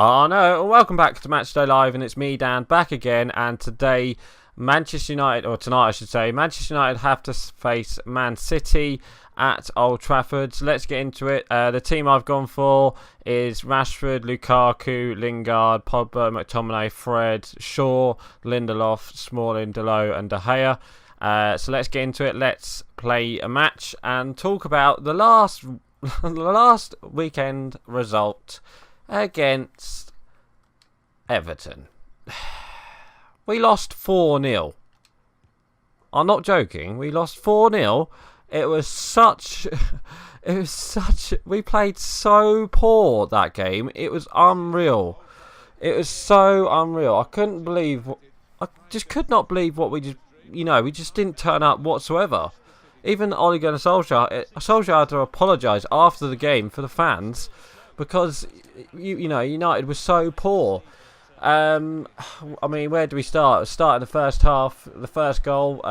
Oh no, welcome back to Matchday Live, and it's me, Dan, back again. And today, Manchester United, or tonight I should say, Manchester United have to face Man City at Old Trafford. So let's get into it. The team I've gone for is Rashford, Lukaku, Lingard, Pogba, McTominay, Fred, Shaw, Lindelof, Smalling, Dalot and De Gea. So let's get into it. Let's play a match and talk about the last weekend result against Everton. We lost 4-0. I'm not joking. We lost 4-0. It was such... We played so poor that game. It was unreal. It was so unreal. I just could not believe what we just... we just didn't turn up whatsoever. Even Ole Gunnar Solskjaer had to apologise after the game for the fans because, United was so poor. I mean, where do we start? Start in the first half. The first goal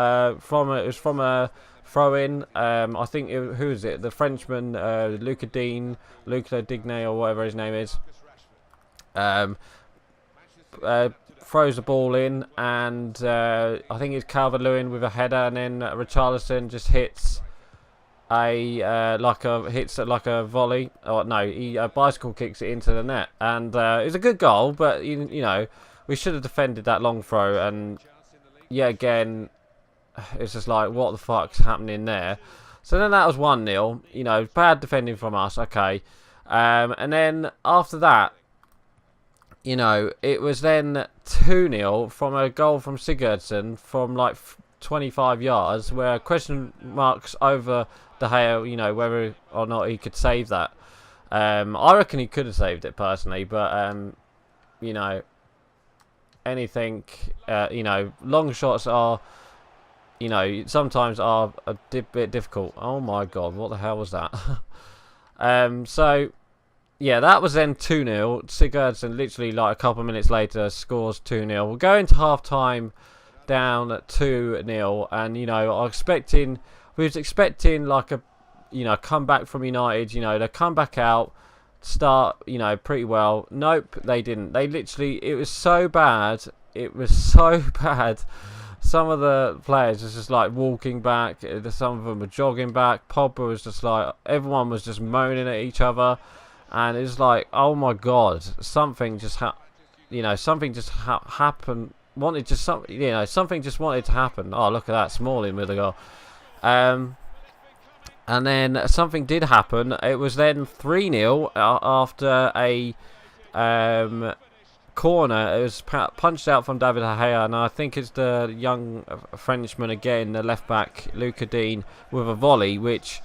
from a throw-in. I think who is it? The Frenchman, Luca Digne, or whatever his name is. Throws the ball in, and I think it's Calvert-Lewin with a header, and then Richarlison just hits like a volley. Or no, he bicycle kicks it into the net, and it was a good goal. But we should have defended that long throw, and again, it's just like, what the fuck's happening there? So then that was 1-0. Bad defending from us. Okay, and then after that, it was then 2-0 from a goal from Sigurdsson from like 25 yards, where question marks over De Gea, whether or not he could save that. I reckon he could have saved it personally, but anything, long shots are, sometimes are a bit difficult. Oh my god, what the hell was that? So. Yeah, that was then 2-0. Sigurdsson literally like a couple of minutes later scores 2-0. We'll go into half-time down at 2-0. And, we was expecting like a, comeback from United. They come back out, start, pretty well. Nope, they didn't. They literally, it was so bad. It was so bad. Some of the players was just like walking back. Some of them were jogging back. Pogba was just like, everyone was just moaning at each other. And it's like, oh my god, something just something just happened. Something just wanted to happen. Oh, look at that, Smalling with a goal. And then something did happen. It was then 3-0 after a corner. It was punched out from David De Gea, and I think it's the young Frenchman again, the left back Luca Digne, with a volley, which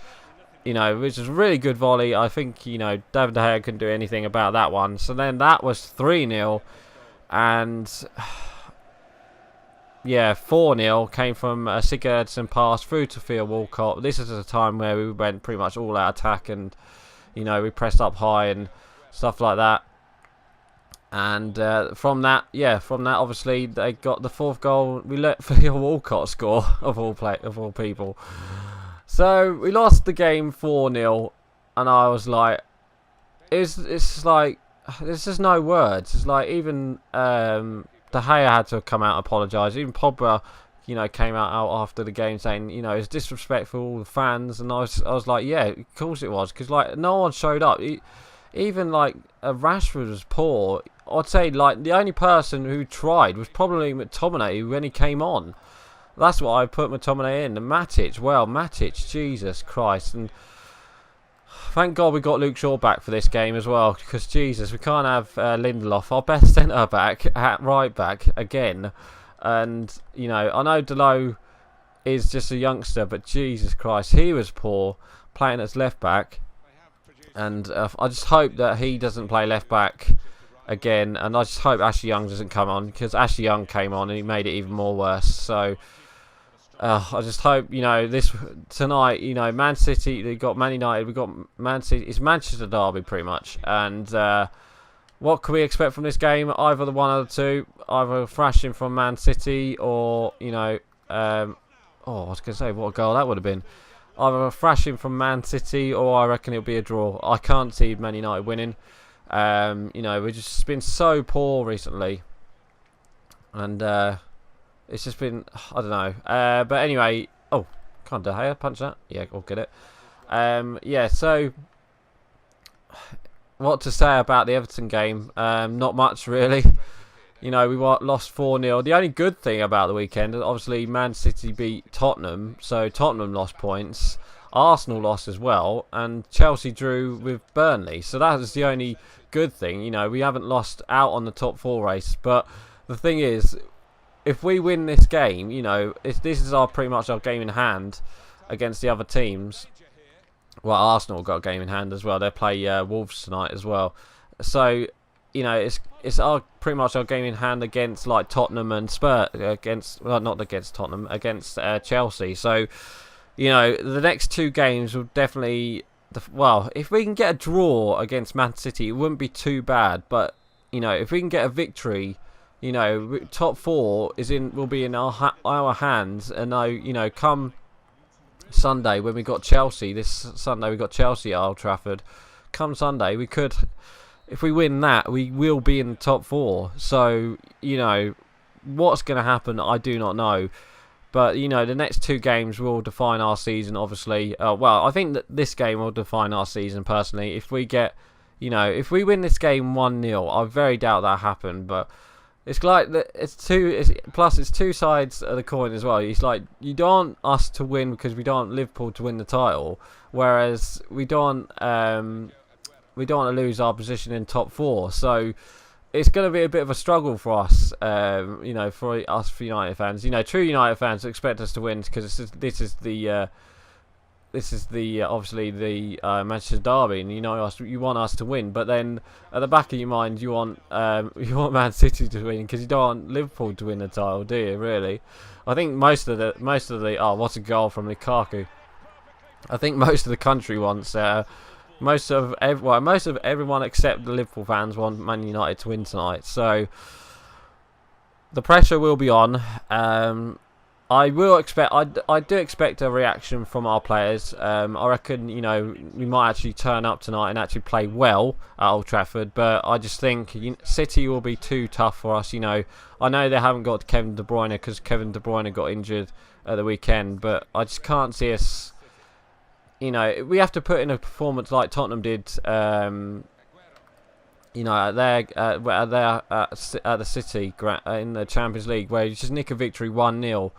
was a really good volley. I think, David De Gea couldn't do anything about that one. So then that was 3-0. And, 4-0 came from a Sigurdsson pass through to Theo Walcott. This is a time where we went pretty much all out attack and, we pressed up high and stuff like that. And from that, obviously, they got the fourth goal. We let Theo Walcott score, of all people. So we lost the game 4-0, and I was like, it's like, there's just no words. It's like even De Gea had to come out and apologise. Even Pogba, came out after the game saying, it's disrespectful to all the fans, and I was like, yeah, of course it was, because like no one showed up. Even like Rashford was poor. I'd say like the only person who tried was probably McTominay when he came on. That's what I put McTominay in. And Matic, Jesus Christ. And thank God we got Luke Shaw back for this game as well. Because, Jesus, we can't have Lindelof, our best centre-back, at right-back again. And, I know Dalot is just a youngster, but Jesus Christ, he was poor playing as left-back. And I just hope that he doesn't play left-back again. And I just hope Ashley Young doesn't come on. Because Ashley Young came on and he made it even more worse. So... I just hope, this tonight, Man City, they got Man United, we got Man City, it's Manchester derby pretty much. And what can we expect from this game? Either the one or the two, either a thrashing from Man City or, I was going to say, what a goal that would have been. Either a thrashing from Man City or I reckon it'll be a draw. I can't see Man United winning. You know, we've just been so poor recently, and it's just been, I don't know. But anyway, oh, can't De Gea punch that? Yeah, I'll get it. Yeah, so what to say about the Everton game? Not much really. You know, we lost 4-0. The only good thing about the weekend is obviously Man City beat Tottenham, so Tottenham lost points. Arsenal lost as well, and Chelsea drew with Burnley. So that is the only good thing. You know, we haven't lost out on the top 4 race. But the thing is, if we win this game, you know, this is pretty much our game in hand against the other teams. Well, Arsenal got a game in hand as well. They play Wolves tonight as well. So, you know, it's pretty much our game in hand against like Tottenham and Spurs, not against Tottenham, against Chelsea. So, you know, the next 2 games will definitely, well, if we can get a draw against Man City, it wouldn't be too bad. But, you know, if we can get a victory, you know, top 4 will be in our hands. And you know, come Sunday when we got Chelsea, this Sunday we got Chelsea at Old Trafford. Come Sunday, we could, if we win that, we will be in the top 4. So, you know, what's going to happen, I do not know. But, you know, the next 2 games will define our season, obviously. Well, I think that this game will define our season, personally. If we get, you know, if we win this game 1-0, I very doubt that happened. But it's like, it's 2 sides of the coin as well. It's like, you don't want us to win because we don't want Liverpool to win the title. Whereas we don't want to lose our position in top 4. So it's going to be a bit of a struggle for us, you know, for United fans. You know, true United fans expect us to win because this is the obviously the Manchester derby, and you know you want us to win. But then at the back of your mind, you want Man City to win because you don't want Liverpool to win the title, do you? Really? I think most of the oh, what a goal from Lukaku! I think most of the country wants. Most of everyone except the Liverpool fans want Man United to win tonight. So the pressure will be on. I do expect a reaction from our players. I reckon, you know, we might actually turn up tonight and actually play well at Old Trafford. But I just think City will be too tough for us. You know, I know they haven't got Kevin De Bruyne because Kevin De Bruyne got injured at the weekend. But I just can't see us. You know, we have to put in a performance like Tottenham did. You know, at the City in the Champions League, where you just nick a victory 1-0.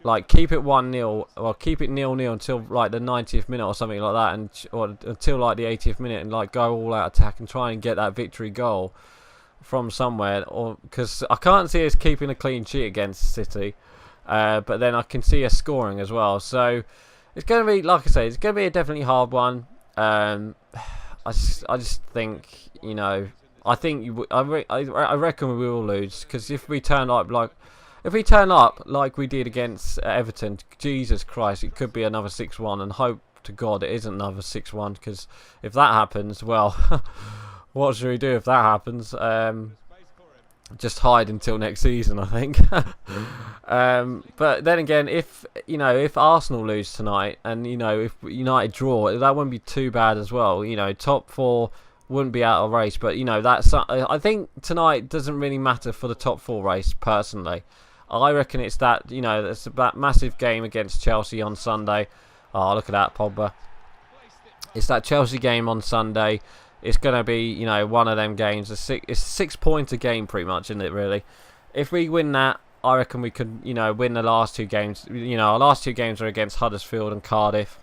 Like, keep it 1-0, or keep it 0-0 until like the 90th minute or something like that, or until like the 80th minute, and like go all out attack and try and get that victory goal from somewhere. Or because I can't see us keeping a clean sheet against City, but then I can see us scoring as well. So it's going to be, like I say, it's going to be a definitely hard one. I just think, you know, I reckon we will lose, because if we turn up like we did against Everton, Jesus Christ, it could be another 6-1, and hope to God it isn't another 6-1, because if that happens, well, what should we do if that happens? Just hide until next season, I think. But then again, if Arsenal lose tonight, and you know, if United draw, that wouldn't be too bad as well. You know, top 4 wouldn't be out of race, but you know, I think tonight doesn't really matter for the top 4 race. Personally, I reckon it's that, you know, it's that massive game against Chelsea on Sunday. Oh, look at that, Pogba! It's that Chelsea game on Sunday. It's going to be, you know, one of them games. It's a 6-pointer game, pretty much, isn't it, really? If we win that, I reckon we could, you know, win the last 2 games. You know, our last 2 games are against Huddersfield and Cardiff.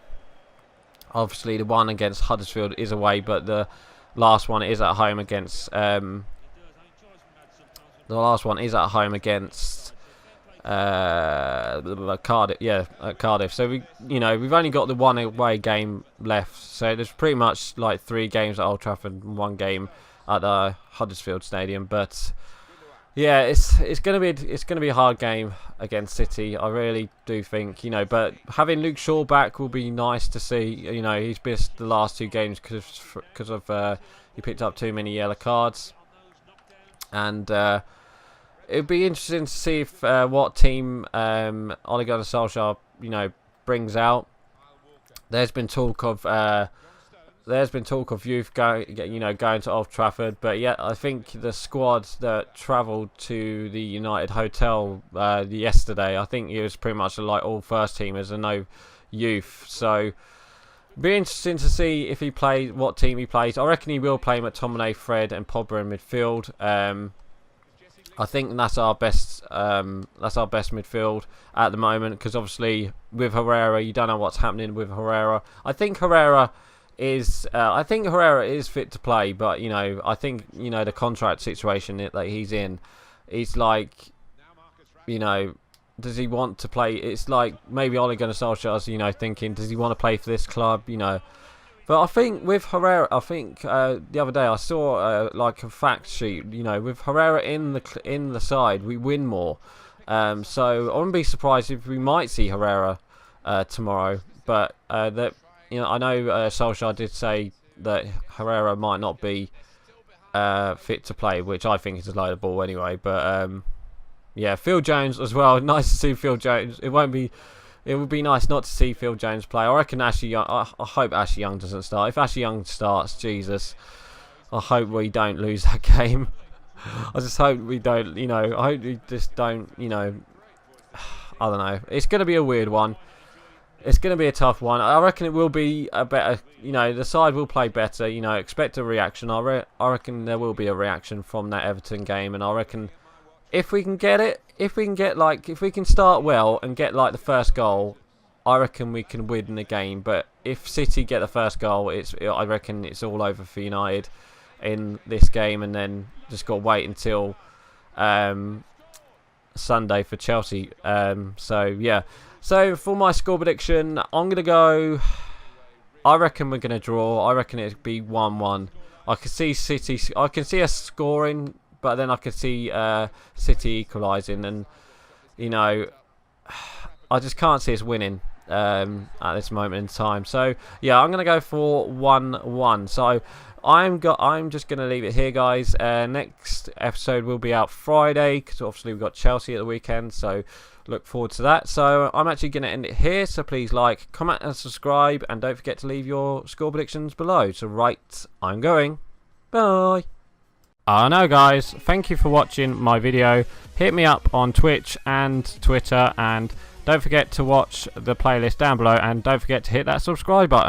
Obviously, the one against Huddersfield is away, but the last one is at home against... the last one is at home against... Cardiff, at Cardiff. So we've only got the one away game left. So there's pretty much like 3 games at Old Trafford and 1 game at the Huddersfield Stadium. But yeah, it's gonna be a hard game against City. I really do think, you know. But having Luke Shaw back will be nice to see. You know, he's missed the last 2 games because of he picked up too many yellow cards, and. It'd be interesting to see if what team Ole Gunnar Solskjaer, you know, brings out. There's been talk of there's been talk of youth going to Old Trafford, but yet I think the squad that travelled to the United Hotel yesterday, I think it was pretty much like all first teamers and no youth. So be interesting to see if he plays, what team he plays. I reckon he will play McTominay, Fred, and Pogba in midfield. I think that's our best midfield at the moment, because obviously with Herrera, you don't know what's happening with Herrera. I think Herrera is fit to play, but I think the contract situation that he's in, it's like, does he want to play? It's like maybe Ole Gunnar Solskjaer's thinking, does he want to play for this club? But I think with Herrera, the other day I saw like a fact sheet. With Herrera in the side, we win more. So I wouldn't be surprised if we might see Herrera tomorrow. But I know Solskjaer did say that Herrera might not be fit to play, which I think is a load of ball anyway. But yeah, Phil Jones as well. Nice to see Phil Jones. It would be nice not to see Phil Jones play. I reckon Ashley Young. I hope Ashley Young doesn't start. If Ashley Young starts, Jesus, I hope we don't lose that game. I just hope we don't. I hope we just don't. I don't know. It's going to be a weird one. It's going to be a tough one. I reckon it will be a better. The side will play better. Expect a reaction. I reckon there will be a reaction from that Everton game, and I reckon if we can get it. If we can start well and get the first goal, I reckon we can win the game. But if City get the first goal, I reckon it's all over for United in this game, and then just got to wait until Sunday for Chelsea. So yeah. So for my score prediction, I'm gonna go. I reckon we're gonna draw. I reckon it'd be 1-1. I can see City. I can see us scoring. But then I could see City equalising, and I just can't see us winning at this moment in time. So yeah, I'm gonna go for 1-1. So I'm just gonna leave it here, guys. Next episode will be out Friday, because obviously we've got Chelsea at the weekend. So look forward to that. So I'm actually gonna end it here. So please like, comment, and subscribe, and don't forget to leave your score predictions below. So right, I'm going. Bye. I know, guys, thank you for watching my video. Hit me up on Twitch and Twitter, and don't forget to watch the playlist down below, and don't forget to hit that subscribe button.